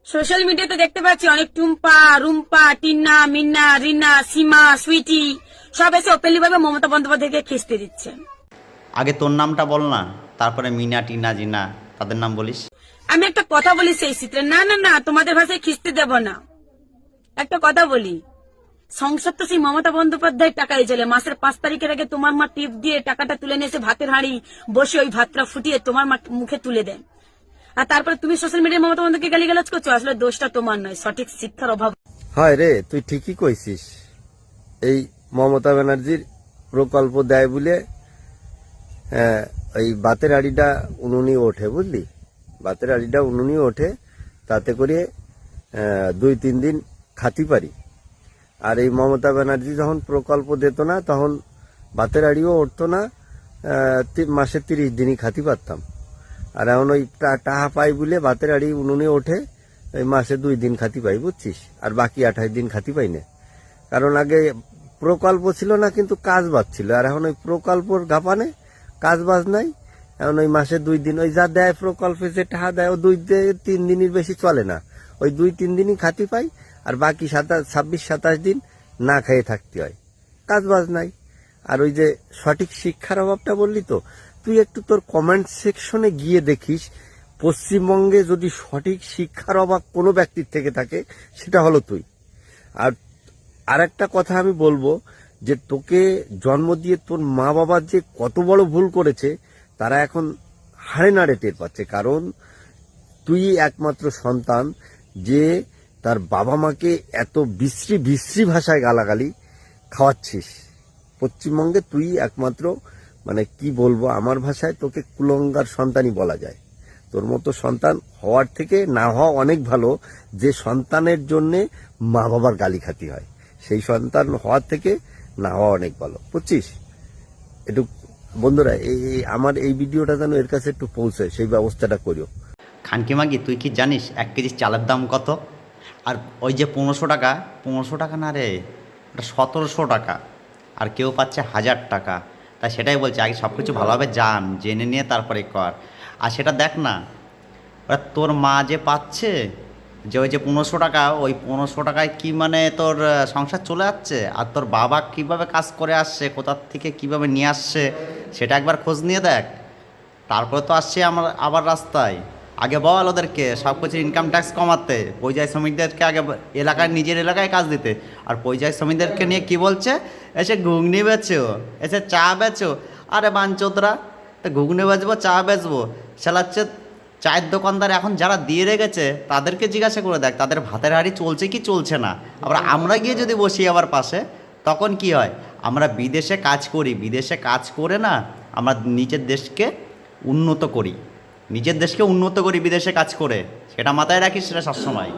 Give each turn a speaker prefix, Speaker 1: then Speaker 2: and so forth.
Speaker 1: Social মিডিয়াতে দেখতে পাচ্ছি অনেক টুম্পা, রুম্পা, টিন্না, মিন্না, রিনা, সীমা, সুইটি সব এসে ওপেনলি ভাবে মমতা বন্দ্যোপাধ্যায়কে খিস্তে দিচ্ছে।
Speaker 2: আগে তোর নামটা বল না, তারপরে মিনা, টিনা, জিনা তাদের নাম বলিস।
Speaker 1: আমি একটা কথা বলি সেই চিত্রে, না না না, তোমাদের ভাষায় খিস্তে দেব না। একটা কথা বলি, সংসার তো সেই মমতা বন্দ্যোপাধ্যায়ের টাকায় চলে। মাসের 5 তারিখের আগে তোমার মা টিপ দিয়ে টাকাটা তুলে নিয়ে এসে ভাতের হাঁড়ি বসে ওই ভাতটা ফুটিয়ে তোমার মা মুখে তুলে দেয়। আর তারপরে তুমি সোশ্যাল মিডিয়ায় মমতা বন্দ্যোপাধ্যায়কে গালিগালাজ করছো। আসলে দোষটা তোমার নয়, সঠিক শিক্ষার অভাব।
Speaker 3: হয় রে, তুই ঠিকই কইছিস। এই মমতা ব্যানার্জির প্রকল্প দেয় বলে এই বাতের আড়িটা উনুনি ওঠে, বুঝলি? বাতের আড়িটা উনুনি ওঠে, তাতে করে 2-3 দিন খাতি পারি। আর এই মমতা ব্যানার্জি যখন প্রকল্প দিত না তখন বাতের আড়িও উঠতো না, মাসে 30 দিনই খাতি পারতাম। আর এখন ওই টাহা পাই বলে বাতের আড়ি উনুনে ওঠে, এই মাসে 2 দিন খাতি পাই, বুঝছিস? আর বাকি 28 দিন খাতি পাই না। কারণ আগে প্রকল্প ছিল না কিন্তু কাজ বাজ ছিল, আর এখন ওই প্রকল্পর গাপানে কাজ বাজ নাই। এখন ওই মাসে 2 দিন ওই যা দেয় প্রকল্পে, যে টাকা দেয় ও 2-3 দিনের বেশি চলে না, ওই 2-3 দিনই খাতি পাই। আর বাকি 26-27 দিন না খেয়ে থাকতে হয়, কাজ বাজ নাই। আর ওই যে সঠিক শিক্ষার অভাবটা বললি তো, তুই একটু তোর কমেন্ট সেকশনে গিয়ে দেখিস, পশ্চিমবঙ্গে যদি সঠিক শিক্ষার অভাব কোনো ব্যক্তির থেকে থাকে সেটা হলো তুই। আর একটা কথা আমি বলবো, যে তোকে জন্ম দিয়ে তোর মা বাবা যে কত বড় ভুল করেছে তারা এখন হাড়ে নাড়ে টের পাচ্ছে। কারণ তুই একমাত্র সন্তান যে তার বাবা মাকে এত বিশ্রী বিশ্রী ভাষায় গালাগালি খাওয়াচ্ছিস। পশ্চিমবঙ্গে তুই একমাত্র, মানে কি বলবো, আমার ভাষায় তোকে কুলঙ্গার সন্তানই বলা যায়। তোর মতো সন্তান হওয়ার থেকে না হওয়া অনেক ভালো। যে সন্তানের জন্যে মা বাবার গালি খাতি হয়, সেই সন্তান হওয়ার থেকে না হওয়া অনেক ভালো, বুঝছিস? একটু বন্ধুরা আমার এই ভিডিওটা যেন এর কাছে একটু পৌঁছায়, সেই ব্যবস্থাটা করিও।
Speaker 2: খানকি মাগি, তুই কি জানিস 1 কেজি চালের দাম কত? আর ওই যে 1500 টাকা, 1500 টাকা না রে, ওটা 1700 টাকা। আর কেউ পাচ্ছে 1000 টাকা। তাই সেটাই বলছি, আগে সব কিছু ভালোভাবে জেনে নিয়ে তারপরে কর। আর সেটা দেখ না, ওরা তোর মা যে পাচ্ছে, যে ওই যে 1500 টাকা, ওই 1500 টাকায় কি মানে তোর সংসার চলে যাচ্ছে? আর তোর বাবা কিভাবে কাজ করে আসছে, কোথার থেকে কিভাবে নিয়ে আসছে, সেটা একবার খোঁজ নিয়ে দেখ। তারপরে তো আসছে আমার আবার রাস্তায়। আগে বল ওদেরকে সব কিছু ইনকাম ট্যাক্স কমাতে, পরিযায়ী শ্রমিকদেরকে আগে এলাকায়, নিজের এলাকায় কাজ দিতে। আর পরিযায়ী শ্রমিকদেরকে নিয়ে কি বলছে, এসে ঘুগনি বেচো, এসে চা বেচো। আরে বাঞ্চোদরা, ঘুগনি বেচবো, চা বেচবো, চালাচ্ছে চায়ের দোকানদার এখন যারা দিয়ে রেখেছে তাদেরকে জিজ্ঞাসা করে দেখ তাদের ভাতের হাঁড়ি চলছে কি চলছে না। আবার আমরা গিয়ে যদি বসি আবার পাশে, তখন কি হয়? আমরা বিদেশে কাজ করি, বিদেশে কাজ করে না আমরা নিজের দেশকে উন্নত করি, নিজের দেশকে উন্নত করি বিদেশে কাজ করে। সেটা মাথায় রাখিস সেটা সবসময়।